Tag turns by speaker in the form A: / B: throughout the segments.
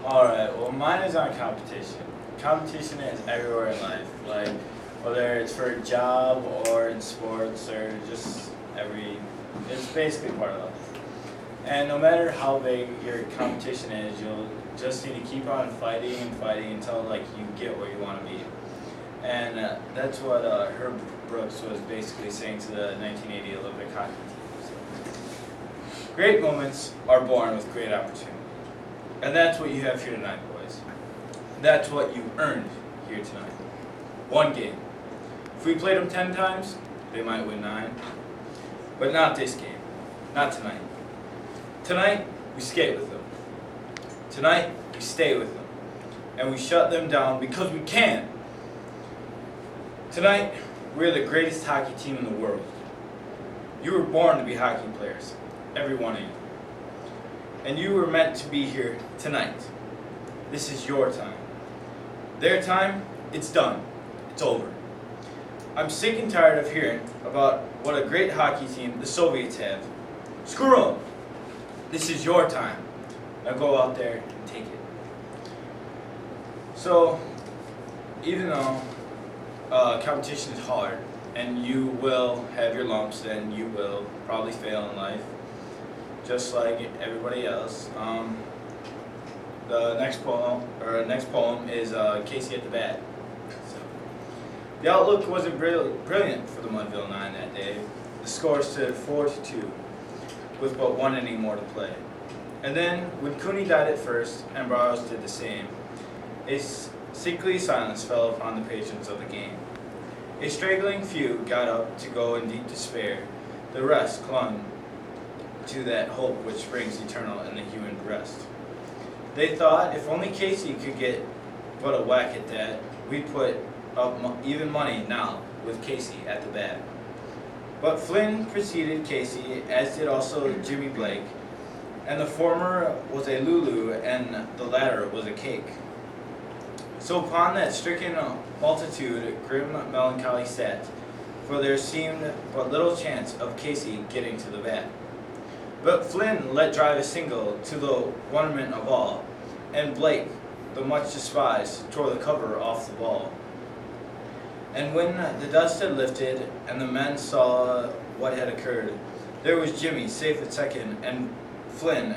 A: Alright, well mine is on competition. Competition is everywhere in life, like whether it's for a job or in sports or just it's basically part of life. And no matter how big your competition is, you'll just need to keep on fighting and fighting until like you get where you want to be. And that's what Herb Brooks was basically saying to the 1980 Olympic hockey team. So, great moments are born with great opportunity. And that's what you have here tonight, boys. That's what you earned here tonight. One game. If we played them 10 times, they might win 9. But not this game. Not tonight. Tonight, we skate with them. Tonight, we stay with them. And we shut them down because we can. Tonight, we're the greatest hockey team in the world. You were born to be hockey players. Every one of you. And you were meant to be here tonight. This is your time. Their time, it's done. It's over. I'm sick and tired of hearing about what a great hockey team the Soviets have. Screw them. This is your time. Now go out there and take it. So, even though competition is hard, and you will have your lumps, and you will probably fail in life, just like everybody else. The next poem is Casey at the Bat. So, the outlook wasn't brilliant for the Mudville 9 that day. The score stood 4-2, with but 1 inning more to play. And then, when Cooney died at first, and Barrows did the same, a sickly silence fell upon the patrons of the game. A straggling few got up to go in deep despair. The rest clung to that hope which springs eternal in the human breast. They thought if only Casey could get but a whack at that, we'd put up even money now with Casey at the bat. But Flynn preceded Casey, as did also Jimmy Blake, and the former was a Lulu and the latter was a cake. So upon that stricken multitude grim melancholy sat, for there seemed but little chance of Casey getting to the bat. But Flynn let drive a single to the wonderment of all, and Blake, the much despised, tore the cover off the ball. And when the dust had lifted and the men saw what had occurred, there was Jimmy safe at second and Flynn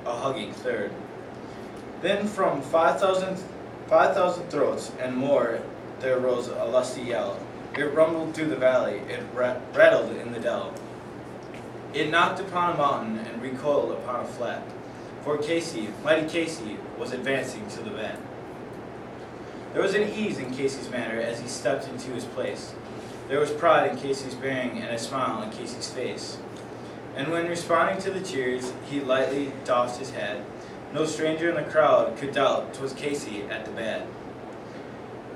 A: a hugging third. Then from 5,000 throats and more there rose a lusty yell. It rumbled through the valley, it rattled in the dell. It knocked upon a mountain and recoiled upon a flat, for Casey, mighty Casey, was advancing to the bat. There was an ease in Casey's manner as he stepped into his place. There was pride in Casey's bearing and a smile on Casey's face. And when responding to the cheers, he lightly doffed his hat. No stranger in the crowd could doubt 'twas Casey at the bat.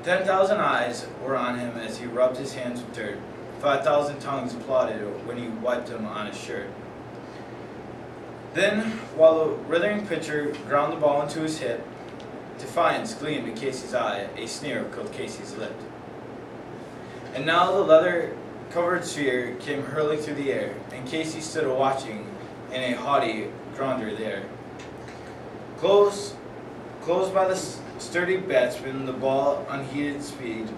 A: 10,000 eyes were on him as he rubbed his hands with dirt. 5,000 tongues applauded when he wiped him on his shirt. Then, while the writhing pitcher ground the ball into his hip, defiance gleamed in Casey's eye, a sneer curled Casey's lip. And now the leather-covered sphere came hurling through the air, and Casey stood watching in a haughty grandeur there. Close by the sturdy batsman, the ball unheeded speed.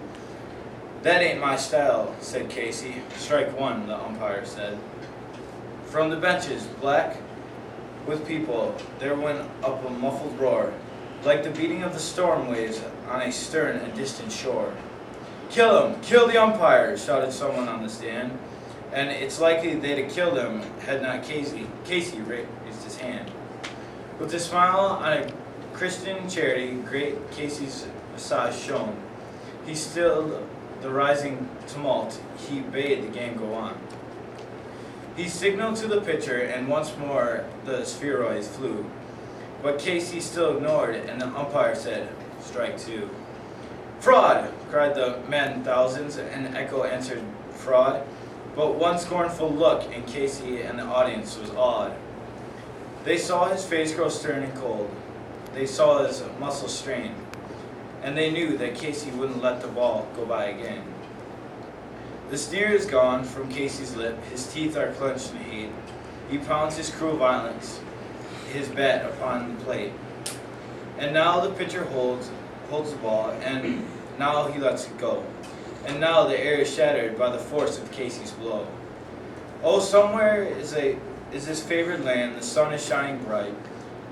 A: That ain't my style, said Casey. Strike one, the umpire said. From the benches, black with people, there went up a muffled roar, like the beating of the storm waves on a stern and distant shore. Kill him! Kill the umpire! Shouted someone on the stand, and it's likely they'd have killed him had not Casey raised his hand. With a smile on a Christian charity, great Casey's visage shone. He stilled the rising tumult, he bade the game go on. He signaled to the pitcher, and once more the spheroids flew. But Casey still ignored, and the umpire said, strike two. Fraud! Cried the men thousands, and echo answered, fraud. But one scornful look in Casey and the audience was awed. They saw his face grow stern and cold. They saw his muscles strain. And they knew that Casey wouldn't let the ball go by again. The sneer is gone from Casey's lip, his teeth are clenched in hate. He pounds his cruel violence, his bat upon the plate. And now the pitcher holds the ball, and now he lets it go. And now the air is shattered by the force of Casey's blow. Oh, somewhere is his favorite land, the sun is shining bright.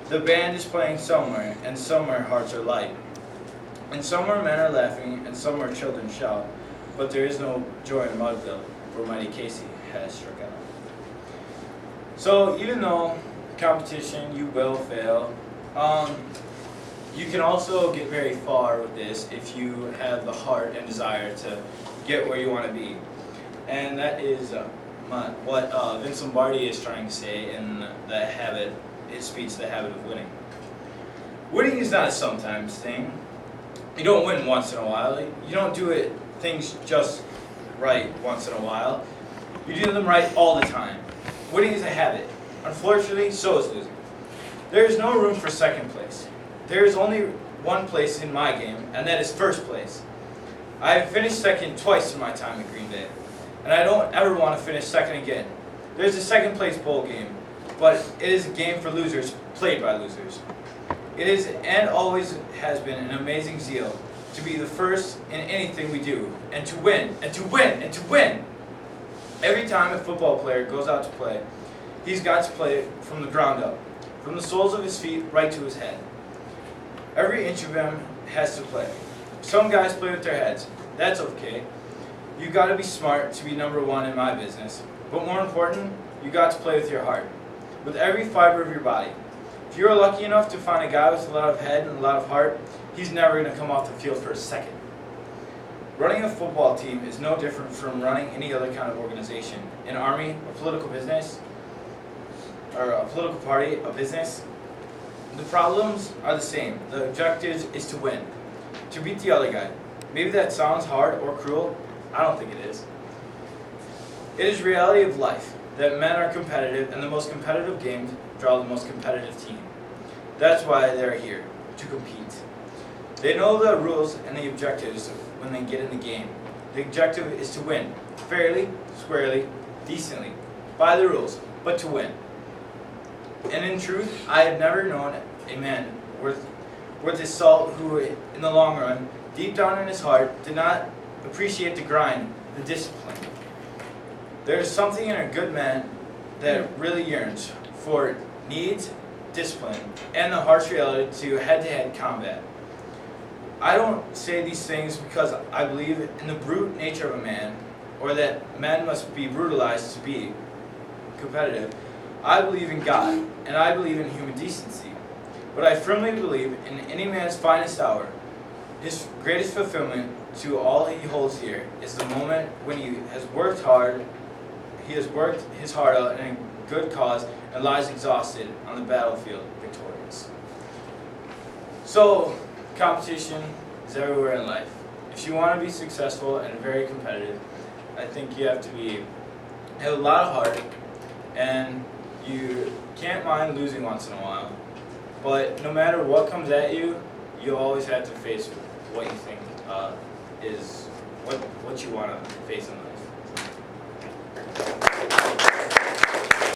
A: The band is playing somewhere, and somewhere hearts are light. And somewhere men are laughing, and somewhere children shout. But there is no joy in Mudville, where mighty Casey has struck out. So even though competition, you will fail, you can also get very far with this if you have the heart and desire to get where you want to be. And that is what Vince Lombardi is trying to say in his speech, The Habit of Winning. Winning is not a sometimes thing. You don't win once in a while. You don't do things just right once in a while. You do them right all the time. Winning is a habit. Unfortunately, so is losing. There is no room for second place. There is only one place in my game, and that is first place. I have finished second twice in my time at Green Bay, and I don't ever want to finish second again. There's a second place bowl game, but it is a game for losers, played by losers. It is and always has been an amazing zeal to be the first in anything we do, and to win, and to win, and to win. Every time a football player goes out to play, he's got to play from the ground up, from the soles of his feet right to his head. Every inch of him has to play. Some guys play with their heads. That's okay. You got to be smart to be number one in my business. But more important, you got to play with your heart, with every fiber of your body. If you're lucky enough to find a guy with a lot of head and a lot of heart, he's never going to come off the field for a second. Running a football team is no different from running any other kind of organization. An army, a political business, or a political party, a business. The problems are the same. The objective is to win, to beat the other guy. Maybe that sounds hard or cruel. I don't think it is. It is reality of life that men are competitive, and the most competitive games draw the most competitive team. That's why they're here, to compete. They know the rules and the objectives when they get in the game. The objective is to win, fairly, squarely, decently, by the rules, but to win. And in truth, I have never known a man worth his salt who, in the long run, deep down in his heart, did not appreciate the grind, the discipline. There is something in a good man that really yearns for needs, discipline, and the harsh reality to head-to-head combat. I don't say these things because I believe in the brute nature of a man, or that men must be brutalized to be competitive. I believe in God, and I believe in human decency. But I firmly believe in any man's finest hour. His greatest fulfillment to all he holds dear is the moment when he has worked his heart out in a good cause and lies exhausted on the battlefield victorious. So, competition is everywhere in life. If you want to be successful and very competitive, I think you have to have a lot of heart, and you can't mind losing once in a while. But no matter what comes at you, you always have to face what you think is what you want to face in life.